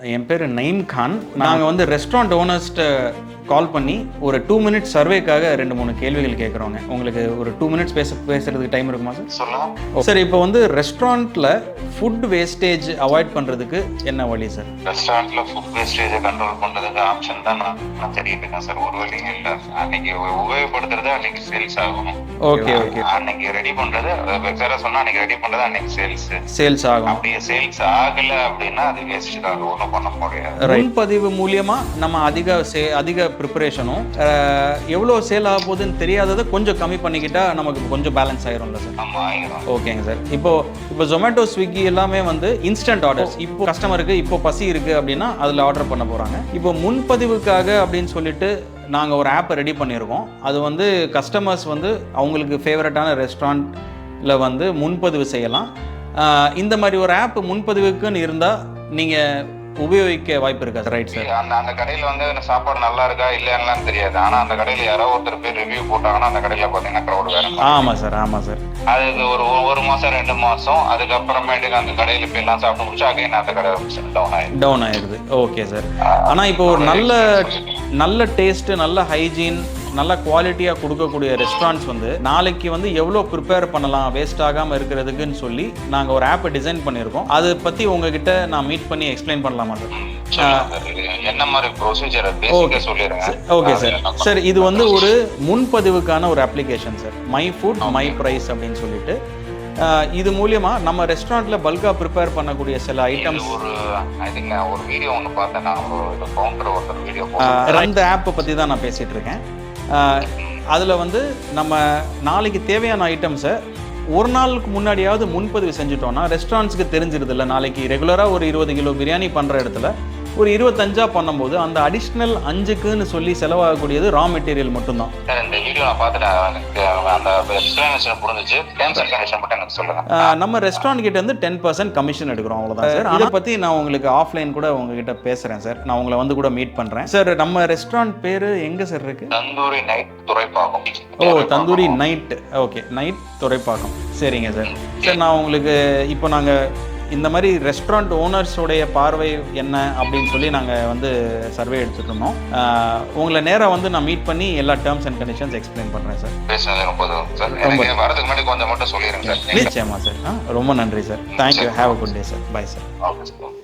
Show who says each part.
Speaker 1: என் பேர் நயீம் கான். நாங்கள் வந்து ரெஸ்டாரண்ட் ஓனர்ஸ்ட்ட கால் பண்ணி ஒரு 2 மினிட்ஸ் சர்வேக்காக 2-3 கேள்விகள் கேட்குறோங்க. உங்களுக்கு ஒரு 2 மினிட்ஸ் பேசுறதுக்கு டைம் இருக்குமா சார்?
Speaker 2: சொல்லுங்க
Speaker 1: சார், இப்போ வந்து ரெஸ்டாரண்ட்டில் ஃபுட் வேஸ்டேஜ் அவாய்ட் பண்ணுறதுக்கு என்ன வழி சார்?
Speaker 2: ரெஸ்டாரண்ட்ல ஃபுட் வேஸ்டேஜை கண்ட்ரோல் பண்றதுக்கு ஆப்ஷன் தான் நான் தெரியிட்டு இருக்கேன் சார். ஒரு வழியும் இல்லை. அன்னைக்கு உபயோகப்படுத்துறது அன்னைக்கு சேல்ஸ் ஆகும்.
Speaker 1: Okay okay.
Speaker 2: அன்னைக்கு ரெடி பண்றது வெக்ஸாரா சொன்னா அன்னைக்கு ரெடி பண்றது அன்னைக்கு
Speaker 1: சேல்ஸ் ஆகும்.
Speaker 2: அப்படியே சேல்ஸ் ஆகல அப்படின்னா அது வேஸ்ட் தான். ஒன்றும் பண்ண முடியாது.
Speaker 1: முன்பதிவு மூலியமா நம்ம அதிக ப்ரிப்பரேஷனும் எவ்வளோ சேல் ஆக போகுதுன்னு தெரியாததை கொஞ்சம் கம்மி பண்ணிக்கிட்டா நமக்கு கொஞ்சம் பேலன்ஸ் ஆயிரும்ல சார்?
Speaker 2: ஆமா, ஆயிரும்.
Speaker 1: ஓகேங்க சார். இப்போ ஜொமேட்டோ, ஸ்விக்கி எல்லாமே வந்து இன்ஸ்டன்ட் ஆர்டர்ஸ். இப்போ கஸ்டமருக்கு இப்போ பசி இருக்கு அப்படின்னா அதில் ஆர்டர் பண்ண போறாங்க. இப்போ முன்பதிவுக்காக அப்படின்னு சொல்லிட்டு நாங்கள் ஒரு ஆப்பை ரெடி பண்ணியிருக்கோம். அது வந்து கஸ்டமர்ஸ் வந்து அவங்களுக்கு ஃபேவரட்டான ரெஸ்டாரண்ட்டில் வந்து முன்பதிவு செய்யலாம். இந்த மாதிரி ஒரு ஆப் முன்பதிவுக்குன்னு இருந்தால் நீங்கள் உபயோகிக்க வாய்ப்பு இருக்கா சார்? Right sir.
Speaker 2: அந்த கடையில் வந்து சாப்பாடு நல்லா இருக்கா இல்லையான்னு தெரியாது. ஆனால் அந்த கடையில் யாரோ ஒருத்தர் பேர் ரிவ்யூ போட்டாங்கன்னா அந்த கடையில் பார்த்தீங்கன்னா க்ரௌட் வேற.
Speaker 1: ஆமாம் சார், ஆமாம் சார்.
Speaker 2: அதுக்கு ஒரு மாதம் 2 மாதம் அதுக்கப்புறமேட்டுக்கு அந்த கடையில் போய் எல்லாம் சாப்பிட்டு முடிச்சு அகைன் அந்த கடை டவுன் ஆயிடுது.
Speaker 1: Okay sir. ஆனால் இப்போ ஒரு நல்ல டேஸ்ட்டு, நல்ல ஹைஜீன், நல்ல குவாலிட்டியாக கொடுக்கக்கூடிய ரெஸ்டாரண்ட்ஸ் வந்து நாளைக்கு வந்து எவ்வளோ ப்ரிப்பேர் பண்ணலாம் வேஸ்ட் ஆகாமல் இருக்கிறதுக்குன்னு சொல்லி நாங்கள் ஒரு ஆப்பை டிசைன் பண்ணியிருக்கோம். அதை பற்றி உங்ககிட்ட நான் மீட் பண்ணி எக்ஸ்பிளைன் பண்ணலாமா சார்?
Speaker 2: என்ன மாதிரி ப்ரொசீஜர் பேசிக்கா சொல்லிடுங்க.
Speaker 1: Okay sir. சார், இது வந்து ஒரு முன்பதிவுக்கான ஒரு application sir. My food my price அப்படின்னு சொல்லிட்டு இது மூலியமா நம்ம ரெஸ்டாரண்ட்ல பல்கா ப்ரிப்பேர் பண்ணக்கூடிய சில ஐட்டம்ஸ்
Speaker 2: ஒரு வீடியோ ஒன்று பார்த்தேன். நான் ஒரு கவுண்டர் ஒருத்தர் வீடியோ
Speaker 1: அந்த ஆப்பை பற்றி தான் நான் பேசிகிட்டு இருக்கேன். அதில் வந்து நம்ம நாளைக்கு தேவையான ஐட்டம்ஸை ஒரு நாளுக்கு முன்னாடியாவது முன்பதிவு செஞ்சுட்டோம்னா ரெஸ்டாரண்ட்ஸுக்கு தெரிஞ்சிருதில்ல. நாளைக்கு ரெகுலராக ஒரு 20 கிலோ பிரியாணி பண்ணுற இடத்துல ஒரு 25 பண்ணும்போது அந்த அடிஷ்னல் 5க்குன்னு சொல்லி செலவாகக்கூடியது ரா மெட்டீரியல் மட்டும்தான்.
Speaker 2: இந்த வீடியோ நான் பார்த்துட்டேன். அந்த எக்ஸ்பிளனேஷன் புரிஞ்சுச்சு. டேர்ம்ஸ் அண்ட் கண்டிஷன் மட்டும் எனக்கு சொல்லுங்க.
Speaker 1: நம்ம ரெஸ்டாரண்ட் கிட்ட இருந்து 10% கமிஷன் எடுக்கிறோம், அவ்வளோதான் சார். அதை பற்றி நான் உங்களுக்கு ஆஃப்லைன் கூட உங்ககிட்ட பேசுகிறேன் சார். நான் உங்களை வந்து கூட மீட் பண்ணுறேன் சார். நம்ம ரெஸ்டாரண்ட் பேர் எங்கே சார் இருக்கு?
Speaker 2: Tandoori night Thoraipakkam.
Speaker 1: Tandoori night. Okay, night Thoraipakkam. சரிங்க சார். சார், நான் உங்களுக்கு இப்போ நாங்கள் இந்த மாதிரி ரெஸ்டாரண்ட் ஓனர்ஸோடைய பார்வை என்ன அப்படின்னு சொல்லி நாங்கள் வந்து சர்வே எடுத்துட்டு இருந்தோம். உங்களை நேராக வந்து நான் மீட் பண்ணி எல்லா டேர்ம்ஸ் அண்ட் கண்டிஷன்ஸ் எக்ஸ்பிளைன் பண்ணுறேன் சார்.
Speaker 2: வரதுக்கு முன்னாடி கொஞ்சம் மட்டும் சொல்லிடுங்க சார்.
Speaker 1: நிச்சயமா சார். ரொம்ப நன்றி sir. Thank you. Have a good day sir. Bye sir.
Speaker 2: Okay sir.